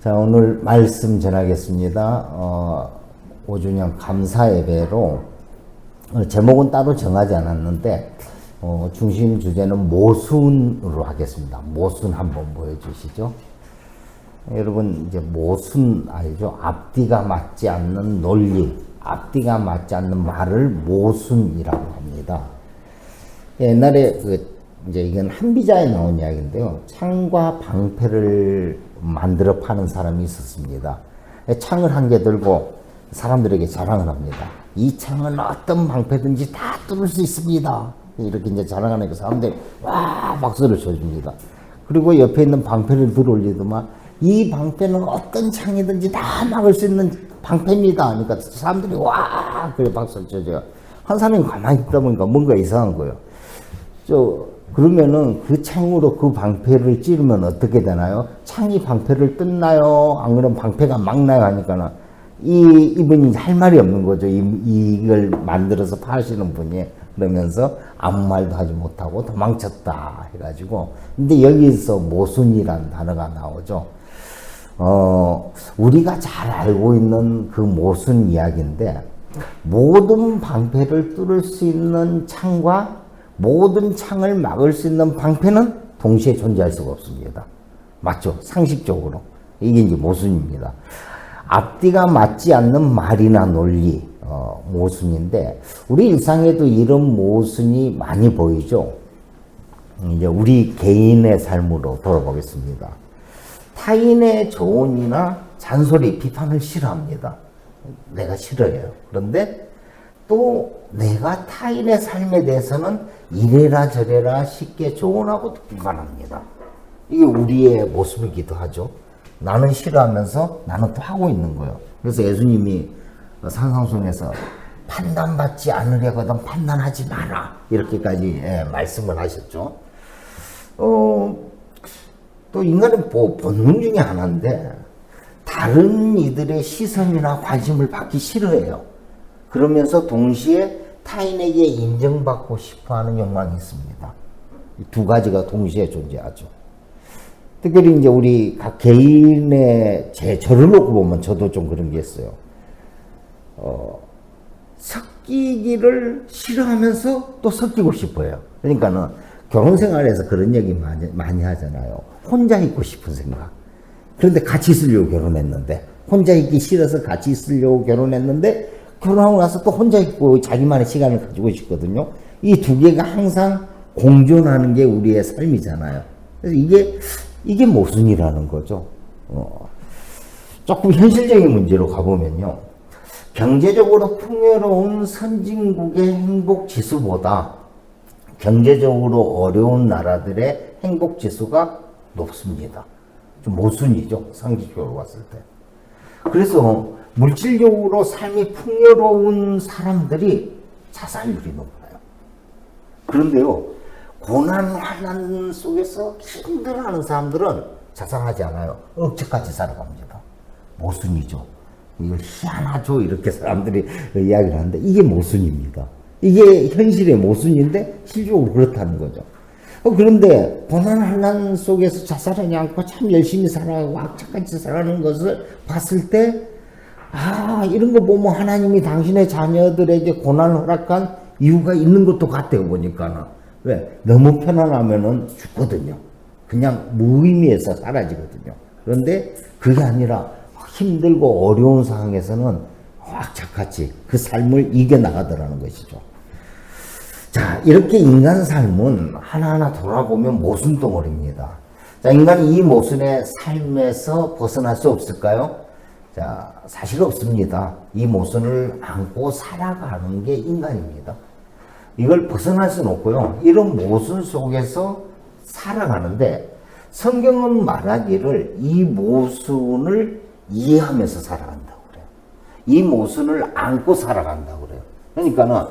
자, 오늘 말씀 전하겠습니다. 5주년 감사 예배로 제목은 따로 정하지 않았는데 중심 주제는 모순으로 하겠습니다. 모순 한번 보여주시죠. 여러분 이제 모순 알죠? 앞뒤가 맞지 않는 논리, 앞뒤가 맞지 않는 말을 모순이라고 합니다. 옛날에 이제 이건 한비자에 나온 이야기인데요. 창과 방패를 만들어 파는 사람이 있었습니다. 창을 한 개 들고 사람들에게 자랑을 합니다. 이 창은 어떤 방패든지 다 뚫을 수 있습니다. 이렇게 이제 자랑하니까 사람들이 와 박수를 쳐줍니다. 그리고 옆에 있는 방패를 들어 올리더만 이 방패는 어떤 창이든지 다 막을 수 있는 방패입니다. 그러니까 사람들이 와 그래 박수를 쳐줘요. 한 사람이 가만히 있다 보니까 뭔가 이상한 거예요. 그러면은 그 창으로 그 방패를 찌르면 어떻게 되나요? 창이 방패를 뜯나요? 안 그러면 방패가 막나요? 하니까는 이분이 할 말이 없는 거죠. 이걸 만들어서 파시는 분이. 그러면서 아무 말도 하지 못하고 도망쳤다 해가지고. 근데 여기서 모순이라는 단어가 나오죠. 우리가 잘 알고 있는 그 모순 이야기인데 모든 방패를 뚫을 수 있는 창과 모든 창을 막을 수 있는 방패는 동시에 존재할 수가 없습니다. 맞죠? 상식적으로. 이게 이제 모순입니다. 앞뒤가 맞지 않는 말이나 논리, 모순인데, 우리 일상에도 이런 모순이 많이 보이죠? 이제 우리 개인의 삶으로 돌아보겠습니다. 타인의 조언이나 잔소리, 비판을 싫어합니다. 내가 싫어해요. 그런데 또 내가 타인의 삶에 대해서는 이래라 저래라 쉽게 조언하고 비판합니다. 이게 우리의 모습이기도 하죠. 나는 싫어하면서 나는 또 하고 있는 거예요. 그래서 예수님이 산상순에서 판단받지 않으려거든 판단하지 마라 이렇게까지 말씀을 하셨죠. 또 인간은 본능 중에 하나인데 다른 이들의 시선이나 관심을 받기 싫어해요. 그러면서 동시에 타인에게 인정받고 싶어하는 욕망이 있습니다. 이 두 가지가 동시에 존재하죠. 특별히 이제 우리 각 개인의 저를 놓고 보면 저도 좀 그런 게 있어요. 섞이기를 싫어하면서 또 섞이고 싶어요. 그러니까는 결혼 생활에서 그런 얘기 많이 하잖아요. 혼자 있고 싶은 생각. 그런데 같이 있으려고 결혼했는데 혼자 있기 싫어서 같이 있으려고 결혼했는데 결혼하고 나서 또 혼자 있고 자기만의 시간을 가지고 싶거든요. 이 두 개가 항상 공존하는 게 우리의 삶이잖아요. 그래서 이게 모순이라는 거죠. 조금 현실적인 문제로 가보면요. 경제적으로 풍요로운 선진국의 행복 지수보다 경제적으로 어려운 나라들의 행복 지수가 높습니다. 좀 모순이죠. 상식적으로 봤을 때. 그래서 물질적으로 삶이 풍요로운 사람들이 자살률이 높아요. 그런데요, 고난, 환난 속에서 힘들어하는 사람들은 자살하지 않아요. 억지까지 살아갑니다. 모순이죠. 이걸 희한하죠. 이렇게 사람들이 이야기를 하는데 이게 모순입니다. 이게 현실의 모순인데 실질적으로 그렇다는 거죠. 그런데 고난, 환난 속에서 자살하지 않고 참 열심히 살아가고 악착같이 살아가는 것을 봤을 때 이런 거 보면 하나님이 당신의 자녀들에게 고난을 허락한 이유가 있는 것도 같아요, 보니까는. 왜? 너무 편안하면은 죽거든요. 그냥 무의미해서 사라지거든요. 그런데 그게 아니라 힘들고 어려운 상황에서는 악착같이 그 삶을 이겨나가더라는 것이죠. 자, 이렇게 인간 삶은 하나하나 돌아보면 모순 덩어리입니다. 자, 인간이 이 모순의 삶에서 벗어날 수 없을까요? 자, 사실 없습니다. 이 모순을 안고 살아가는 게 인간입니다. 이걸 벗어날 수는 없고요. 이런 모순 속에서 살아가는데 성경은 말하기를 이 모순을 이해하면서 살아간다고 그래요. 이 모순을 안고 살아간다고 그래요. 그러니까는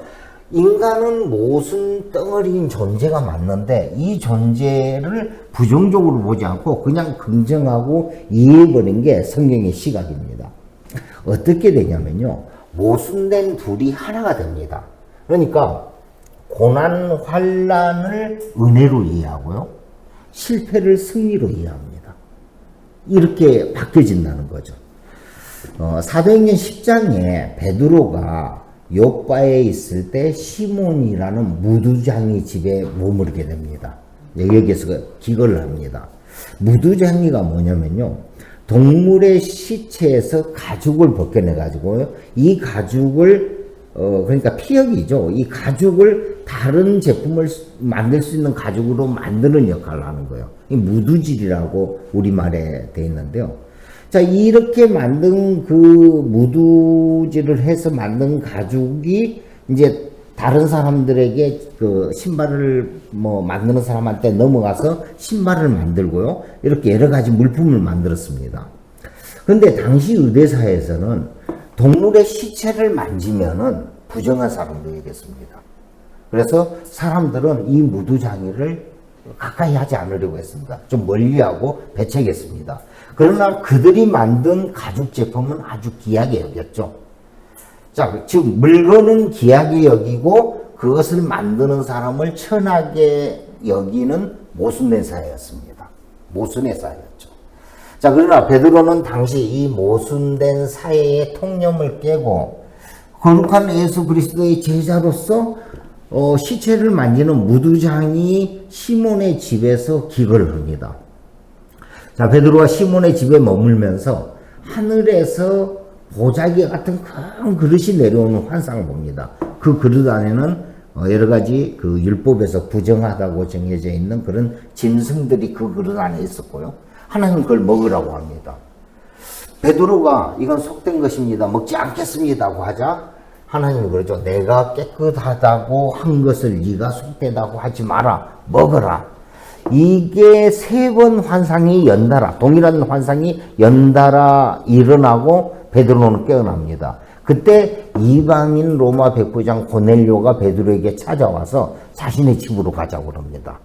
인간은 모순 덩어리인 존재가 맞는데 이 존재를 부정적으로 보지 않고 그냥 긍정하고 이해해버린 게 성경의 시각입니다. 어떻게 되냐면요. 모순된 둘이 하나가 됩니다. 그러니까 고난, 환난을 은혜로 이해하고요. 실패를 승리로 이해합니다. 이렇게 바뀌어진다는 거죠. 사도행전 10장에 베드로가 요바에 있을 때 시몬이라는 무두장이 집에 머무르게 됩니다. 여기에서 기거를 합니다. 무두장이가 뭐냐면요, 동물의 시체에서 가죽을 벗겨내 가지고요, 이 가죽을 그러니까 피혁이죠. 이 가죽을 다른 제품을 만들 수 있는 가죽으로 만드는 역할을 하는 거예요. 이 무두질이라고 우리말에 되어 있는데요. 자, 이렇게 만든 그 무두질을 해서 만든 가죽이 이제 다른 사람들에게 그 신발을 뭐 만드는 사람한테 넘어가서 신발을 만들고요, 이렇게 여러 가지 물품을 만들었습니다. 그런데 당시 의대사에서는 동물의 시체를 만지면은 부정한 사람도 되겠습니다. 그래서 사람들은 이 무두장이를 가까이 하지 않으려고 했습니다. 좀 멀리하고 배척했습니다. 그러나 그들이 만든 가죽 제품은 아주 귀하게 여겼죠. 자, 즉 물건은 귀하게 여기고 그것을 만드는 사람을 천하게 여기는 모순의 사회였습니다. 모순의 사회였죠. 자, 그러나 베드로는 당시 이 모순된 사회의 통념을 깨고 거룩한 예수 그리스도의 제자로서 시체를 만지는 무두장이 시몬의 집에서 기거를 합니다. 자, 베드로가 시몬의 집에 머물면서 하늘에서 보자기 같은 큰 그릇이 내려오는 환상을 봅니다. 그 그릇 안에는 여러 가지 그 율법에서 부정하다고 정해져 있는 그런 짐승들이 그 그릇 안에 있었고요. 하나님 그걸 먹으라고 합니다. 베드로가 이건 속된 것입니다, 먹지 않겠습니다고 하자 하나님이 그러죠. 내가 깨끗하다고 한 것을 네가 속되다고 하지 마라, 먹어라. 이게 3번 환상이 연달아, 동일한 환상이 연달아 일어나고 베드로는 깨어납니다. 그때 이방인 로마 백부장 고넬료가 베드로에게 찾아와서 자신의 집으로 가자고 합니다.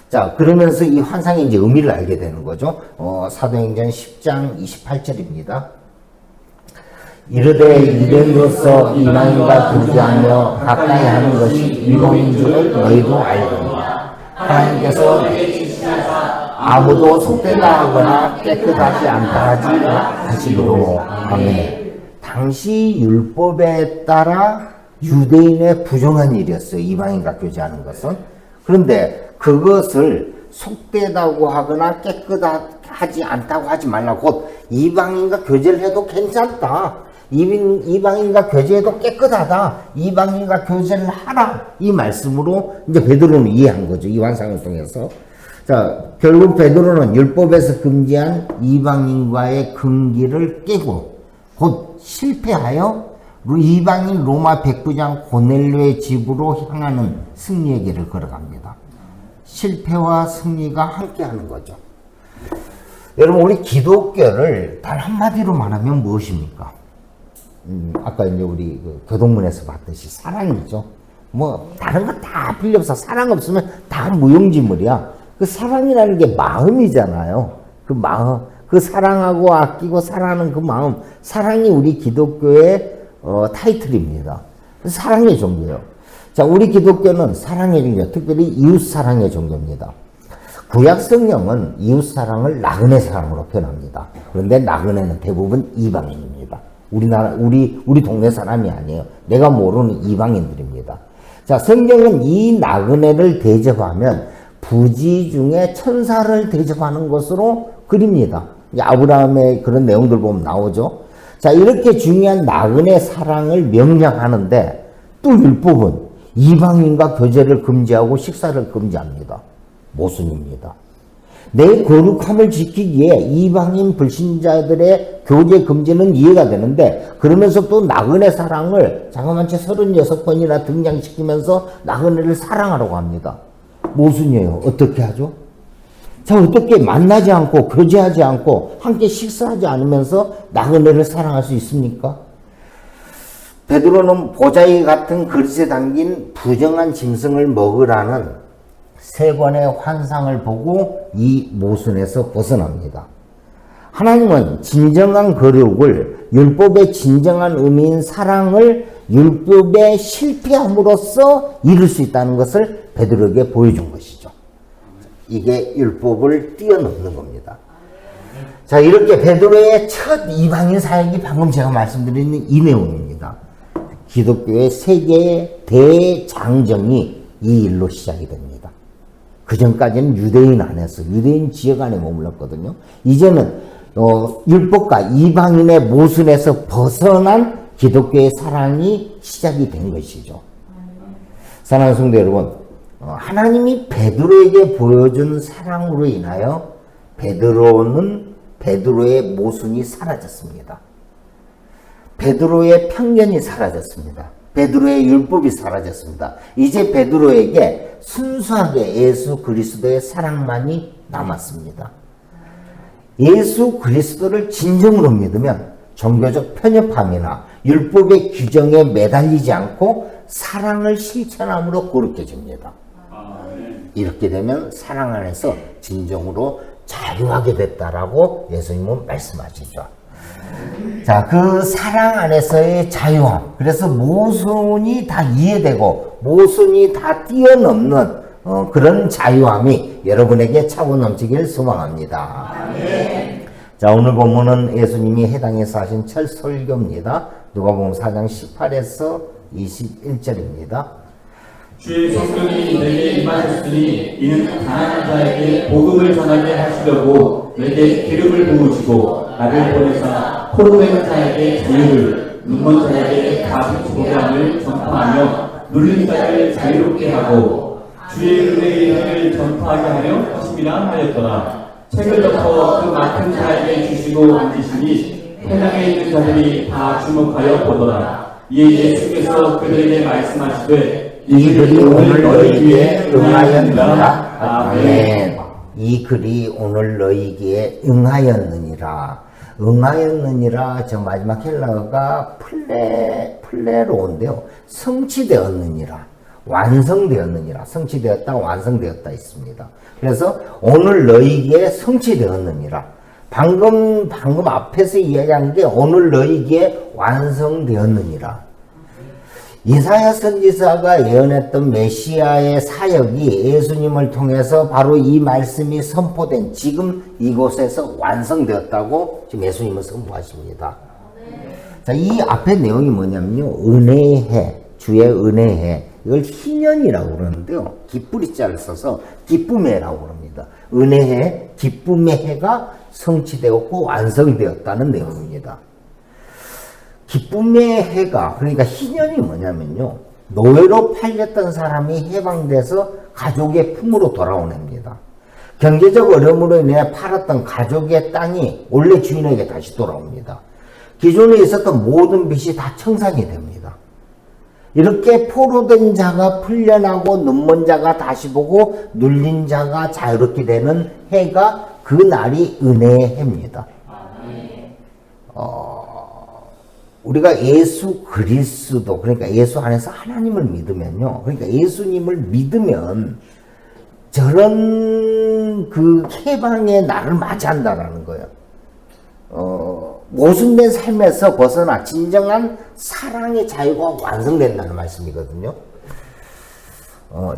자, 그러면서 이 환상의 이제 의미를 알게 되는 거죠. 사도행전 10장 28절입니다. 이르되 이름으로써 이방인과 교제하며 가까이 하는 것이 일본인 줄을 너희도 알거니와 하나님께서 아무도 속되다 하거나 깨끗하지 않다 하지 하시기로 아멘. 당시 율법에 따라 유대인의 부정한 일이었어요, 이방인과 교제하는 것은. 그런데 그것을 속되다고 하거나 깨끗하지 않다고 하지 말라. 곧 이방인과 교제를 해도 괜찮다, 이방인과 교제해도 깨끗하다, 이방인과 교제를 하라, 이 말씀으로 이제 베드로는 이해한 거죠, 이 환상을 통해서. 자, 결국 베드로는 율법에서 금지한 이방인과의 금기를 깨고 곧 실패하여 이방인 로마 백부장 고넬료의 집으로 향하는 승리의 길을 걸어갑니다. 실패와 승리가 함께하는 거죠. 여러분, 우리 기독교를 단 한마디로 말하면 무엇입니까? 아까 이제 우리 그 교동문에서 봤듯이 사랑이죠. 뭐 다른 거 다 필요 없어. 사랑 없으면 다 무용지물이야. 그 사랑이라는 게 마음이잖아요. 그 마음, 그 사랑하고 아끼고 사랑하는 그 마음, 사랑이 우리 기독교의 타이틀입니다. 사랑의 종교예요. 자, 우리 기독교는 사랑의 종교, 특별히 이웃 사랑의 종교입니다. 구약 성경은 이웃 사랑을 나그네 사랑으로 표현합니다. 그런데 나그네는 대부분 이방인입니다. 우리나라, 우리 동네 사람이 아니에요. 내가 모르는 이방인들입니다. 자, 성경은 이 나그네를 대접하면 부지 중에 천사를 대접하는 것으로 그립니다. 아브라함의 그런 내용들 보면 나오죠. 자, 이렇게 중요한 나그네 사랑을 명령하는데 또 율법은 이방인과 교제를 금지하고 식사를 금지합니다. 모순입니다. 내 거룩함을 지키기에 이방인 불신자들의 교제 금지는 이해가 되는데, 그러면서 또 나그네 사랑을 자그마치 36번이나 등장시키면서 나그네를 사랑하라고 합니다. 모순이에요. 어떻게 하죠? 자, 어떻게 만나지 않고 교제하지 않고 함께 식사하지 않으면서 나그네를 사랑할 수 있습니까? 베드로는 보자기 같은 그릇에 담긴 부정한 짐승을 먹으라는 3번의 환상을 보고 이 모순에서 벗어납니다. 하나님은 진정한 거룩을, 율법의 진정한 의미인 사랑을 율법에 실패함으로써 이룰 수 있다는 것을 베드로에게 보여준 것이죠. 이게 율법을 뛰어넘는 겁니다. 자, 이렇게 베드로의 첫 이방인 사역이 방금 제가 말씀드린 이 내용입니다. 기독교의 세계의 대장정이 이 일로 시작이 됩니다. 그 전까지는 유대인 안에서, 유대인 지역 안에 머물렀거든요. 이제는 율법과 이방인의 모순에서 벗어난 기독교의 사랑이 시작이 된 것이죠. 사랑하는 성도 여러분, 하나님이 베드로에게 보여준 사랑으로 인하여 베드로의 모순이 사라졌습니다. 베드로의 편견이 사라졌습니다. 베드로의 율법이 사라졌습니다. 이제 베드로에게 순수하게 예수 그리스도의 사랑만이 남았습니다. 예수 그리스도를 진정으로 믿으면 종교적 편협함이나 율법의 규정에 매달리지 않고 사랑을 실천함으로 거룩해집니다. 이렇게 되면 사랑 안에서 진정으로 자유하게 됐다라고 예수님은 말씀하시죠. 자, 그 사랑 안에서의 자유함. 그래서 모순이 다 이해되고 모순이 다 뛰어넘는 그런 자유함이 여러분에게 차고 넘치길 소망합니다. 아멘. 자, 오늘 본문은 예수님이 해당해서 하신 첫 설교입니다. 누가복음 4장 18에서 21절입니다. 주의 성령이 내게 임하셨으니 이는 가난한 자에게 복음을 전하게 하시려고 내게 기름을 부으시고 나를 보내사 포로된 자에게 자유를, 눈먼 자에게 가슴 보감을 전파하며 눌린 자를 자유롭게 하고 주의 은혜의 행을 전파하게 하려 하심이라 하였더라. 책을 덮어 그 맡은 자에게 주시고 앉으시니 회당에 있는 자들이 다 주목하여 보더라. 이에 예수께서 그들에게 말씀하시되 이 글이 오늘 너희에게 응하였느니라. 아멘. 이 글이 오늘 너희에게 응하였느니라. 응하였느니라. 저 마지막 헬라어가 플레로인데요. 성취되었느니라. 완성되었느니라. 성취되었다, 완성되었다 있습니다. 그래서 오늘 너희에게 성취되었느니라. 방금 앞에서 이야기한 게 오늘 너희에게 완성되었느니라. 이사야 선지자가 예언했던 메시아의 사역이 예수님을 통해서 바로 이 말씀이 선포된 지금 이곳에서 완성되었다고 지금 예수님은 선포하십니다. 자, 이 앞에 내용이 뭐냐면요. 은혜해, 주의 은혜해. 이걸 희년이라고 그러는데요. 기쁘리 자를 써서 기쁨의 해라고 그럽니다. 은혜해, 기쁨의 해가 성취되었고 완성되었다는 내용입니다. 기쁨의 해가, 그러니까 희년이 뭐냐면요. 노예로 팔렸던 사람이 해방돼서 가족의 품으로 돌아온 해입니다. 경제적 어려움으로 인해 팔았던 가족의 땅이 원래 주인에게 다시 돌아옵니다. 기존에 있었던 모든 빚이 다 청산이 됩니다. 이렇게 포로된 자가 풀려나고 눈먼 자가 다시 보고 눌린 자가 자유롭게 되는 해가 그 날이 은혜의 해입니다. 우리가 예수 그리스도, 그러니까 예수 안에서 하나님을 믿으면요. 그러니까 예수님을 믿으면 저런 그 해방의 날을 맞이한다라는 거예요. 모순된 삶에서 벗어나 진정한 사랑의 자유가 완성된다는 말씀이거든요.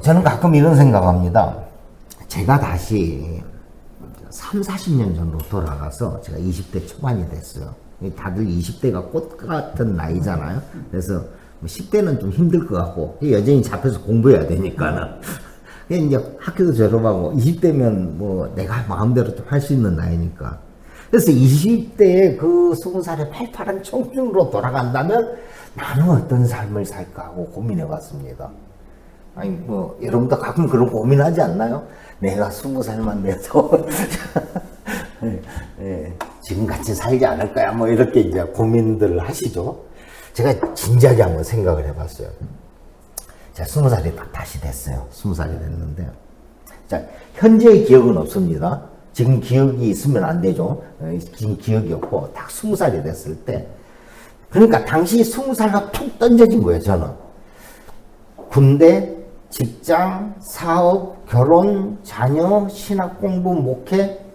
저는 가끔 이런 생각합니다. 제가 다시 40년 전으로 돌아가서 제가 20대 초반이 됐어요. 다들 20대가 꽃 같은 나이잖아요. 그래서 10대는 좀 힘들 것 같고 여전히 잡혀서 공부해야 되니까는 이제 학교도 졸업하고 20대면 뭐 내가 마음대로 좀 할 수 있는 나이니까. 그래서 20대에 그 20살의 팔팔한 청춘으로 돌아간다면 나는 어떤 삶을 살까 하고 고민해 봤습니다. 아니 뭐 여러분도 가끔 그런 고민하지 않나요? 내가 20살만 돼서 지금 같이 살지 않을까요? 뭐 이렇게 이제 고민들을 하시죠. 제가 진지하게 한번 생각을 해봤어요. 제가 20살이 다시 됐어요. 20살이 됐는데, 자, 현재의 기억은 없습니다. 지금 기억이 있으면 안 되죠. 지금 기억이 없고, 딱 20살이 됐을 때, 그러니까 당시 20살가 툭 던져진 거예요, 저는. 군대, 직장, 사업, 결혼, 자녀, 신학 공부, 목회,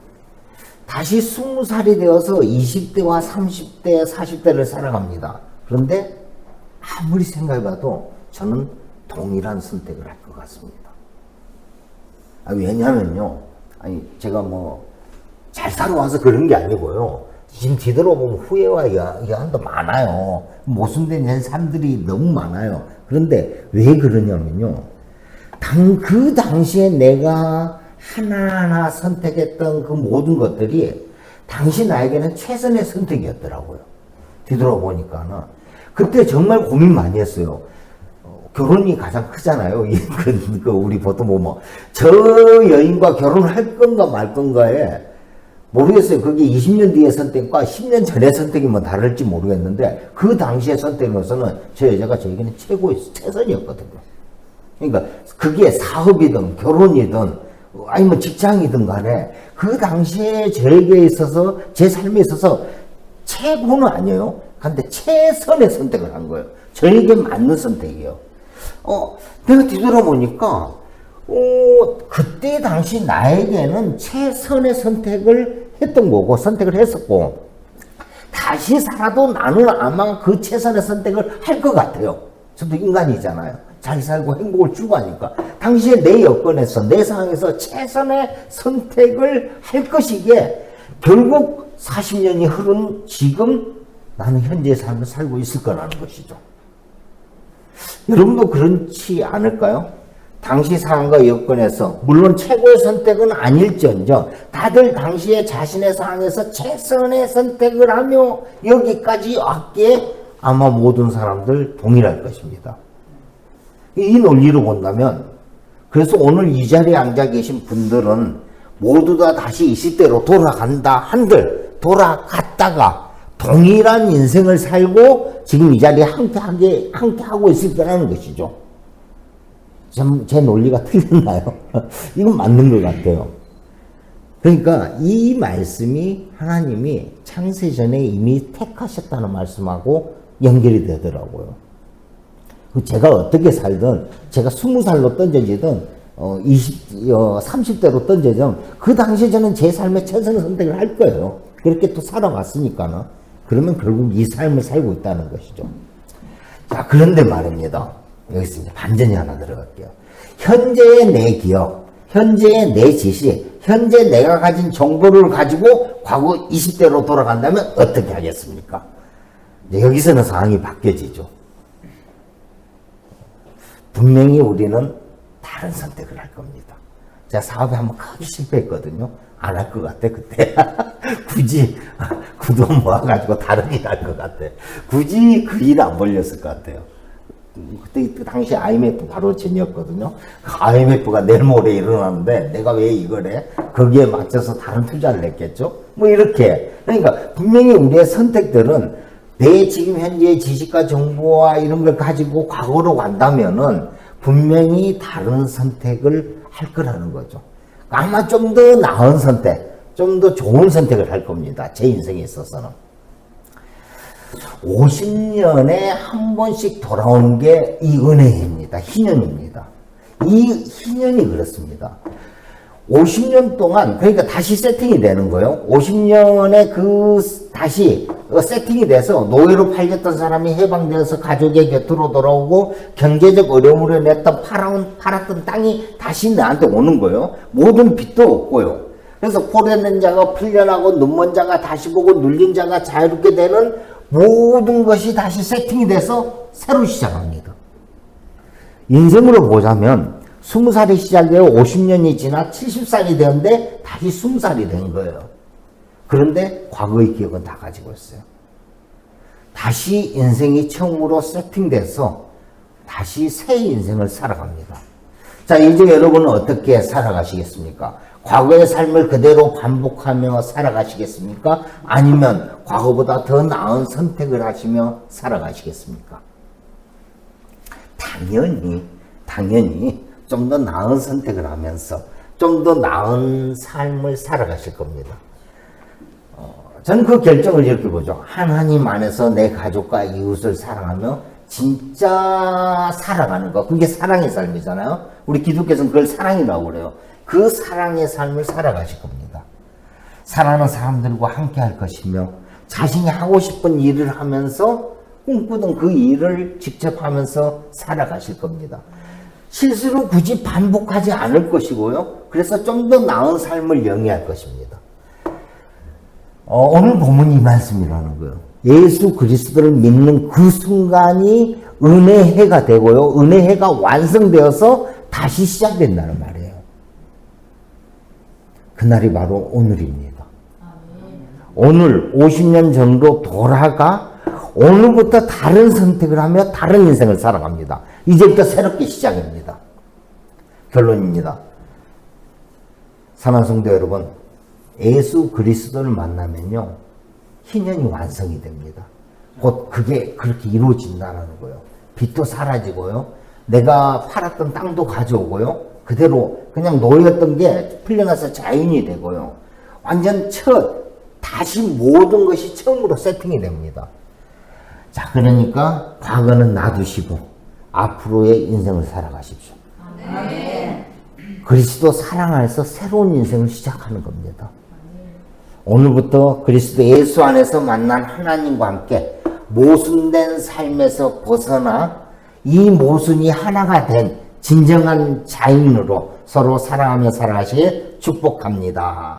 다시 20살이 되어서 20대와 30대, 40대를 살아갑니다. 그런데 아무리 생각해봐도 저는 동일한 선택을 할 것 같습니다. 왜냐면요. 제가 잘 살아와서 그런 게 아니고요. 지금 뒤돌아보면 후회와 여한도 많아요. 모순된 사람들이 너무 많아요. 그런데 왜 그러냐면요. 그 당시에 내가 하나하나 선택했던 그 모든 것들이 당시 나에게는 최선의 선택이었더라고요. 뒤돌아보니까는. 그때 정말 고민 많이 했어요. 결혼이 가장 크잖아요. 우리 보통 저 여인과 결혼할 건가 말 건가에 모르겠어요. 그게 20년 뒤의 선택과 10년 전의 선택이면 다를지 모르겠는데 그 당시의 선택으로서는 저 여자가 저에게는 최선이었거든요. 그러니까 그게 사업이든 결혼이든 아니면 직장이든 간에 그 당시에 저에게 있어서 제 삶에 있어서 최고는 아니에요. 근데 최선의 선택을 한 거예요. 저에게 맞는 선택이에요. 내가 뒤돌아보니까 그때 당시 나에게는 최선의 선택을 했던 거고 선택을 했었고 다시 살아도 나는 아마 그 최선의 선택을 할 것 같아요. 저도 인간이잖아요. 잘 살고 행복을 추구하니까 당시에 내 여건에서 내 상황에서 최선의 선택을 할 것이기에 결국 40년이 흐른 지금 나는 현재의 삶을 살고 있을 거라는 것이죠. 여러분도 그렇지 않을까요? 당시 상황과 여건에서 물론 최고의 선택은 아닐지언정 다들 당시에 자신의 상황에서 최선의 선택을 하며 여기까지 왔기에 아마 모든 사람들 동일할 것입니다. 이 논리로 본다면 그래서 오늘 이 자리에 앉아 계신 분들은 모두 다 다시 20대로 돌아간다 한들 돌아갔다가 동일한 인생을 살고 지금 이 자리에 함께 하고 있을 거라는 것이죠. 제 논리가 틀렸나요? 이건 맞는 것 같아요. 그러니까 이 말씀이 하나님이 창세전에 이미 택하셨다는 말씀하고 연결이 되더라고요. 제가 어떻게 살든 제가 20살로 던져지든 30대로 던져지든 그 당시에 저는 제 삶의 최선의 선택을 할 거예요. 그렇게 또 살아왔으니까는. 그러면 결국 이 삶을 살고 있다는 것이죠. 자, 그런데 말입니다. 여기서 이제 반전이 하나 들어갈게요. 현재의 내 기억, 현재의 내 지식, 현재 내가 가진 정보를 가지고 과거 20대로 돌아간다면 어떻게 하겠습니까? 이제 여기서는 상황이 바뀌어지죠. 분명히 우리는 다른 선택을 할 겁니다. 제가 사업에 한번 크게 실패했거든요. 안 할 것 같아, 그때. 굳이 그 돈 모아가지고 다른 일 할 것 같아. 굳이 그 일 안 벌렸을 것 같아요. 그때 당시 IMF 바로 전이었거든요. IMF가 내일 모레 일어나는데 내가 왜 이걸 해? 거기에 맞춰서 다른 투자를 했겠죠? 뭐 이렇게. 그러니까 분명히 우리의 선택들은 내 지금 현재의 지식과 정보와 이런 걸 가지고 과거로 간다면은 분명히 다른 선택을 할 거라는 거죠. 아마 좀 더 나은 선택, 좀 더 좋은 선택을 할 겁니다. 제 인생에 있어서는. 50년에 한 번씩 돌아오는 게 이 은혜입니다. 희년입니다. 이 희년이 그렇습니다. 50년 동안, 그러니까 다시 세팅이 되는 거예요. 50년에 다시 세팅이 돼서 노예로 팔렸던 사람이 해방되어서 가족의 곁으로 돌아오고 경제적 어려움으로 냈던 팔았던 땅이 다시 나한테 오는 거예요. 모든 빚도 없고요. 그래서 포로된 자가 풀려나고 눈먼 자가 다시 보고 눌린 자가 자유롭게 되는 모든 것이 다시 세팅이 돼서 새로 시작합니다. 인생으로 보자면 20살이 시작되어 50년이 지나 70살이 되었는데 다시 20살이 된 거예요. 그런데 과거의 기억은 다 가지고 있어요. 다시 인생이 처음으로 세팅돼서 다시 새 인생을 살아갑니다. 자, 이제 여러분은 어떻게 살아가시겠습니까? 과거의 삶을 그대로 반복하며 살아가시겠습니까? 아니면 과거보다 더 나은 선택을 하시며 살아가시겠습니까? 당연히 좀 더 나은 선택을 하면서 좀 더 나은 삶을 살아가실 겁니다. 저는 그 결정을 이렇게 보죠. 하나님 안에서 내 가족과 이웃을 사랑하며 진짜 살아가는 거. 그게 사랑의 삶이잖아요. 우리 기독교에서는 그걸 사랑이라고 그래요. 그 사랑의 삶을 살아가실 겁니다. 사랑하는 사람들과 함께 할 것이며 자신이 하고 싶은 일을 하면서 꿈꾸던 그 일을 직접 하면서 살아가실 겁니다. 실수로 굳이 반복하지 않을 것이고요. 그래서 좀 더 나은 삶을 영위할 것입니다. 오늘 본문이 이 말씀이라는 거예요. 예수 그리스도를 믿는 그 순간이 은혜의 해가 되고요. 은혜의 해가 완성되어서 다시 시작된다는 말이에요. 그날이 바로 오늘입니다. 오늘 50년 전으로 돌아가 오늘부터 다른 선택을 하며 다른 인생을 살아갑니다. 이제부터 새롭게 시작입니다. 결론입니다. 사랑하는 성도 여러분, 예수 그리스도를 만나면요, 희년이 완성이 됩니다. 곧 그게 그렇게 이루어진다는 거예요. 빚도 사라지고요, 내가 팔았던 땅도 가져오고요, 그대로 그냥 놓였던 게 풀려나서 자연이 되고요, 완전 다시 모든 것이 처음으로 세팅이 됩니다. 자, 그러니까 과거는 놔두시고 앞으로의 인생을 살아가십시오. 그리스도 사랑 안에서 새로운 인생을 시작하는 겁니다. 오늘부터 그리스도 예수 안에서 만난 하나님과 함께 모순된 삶에서 벗어나 이 모순이 하나가 된 진정한 자인으로 서로 사랑하며 살아가시길 축복합니다.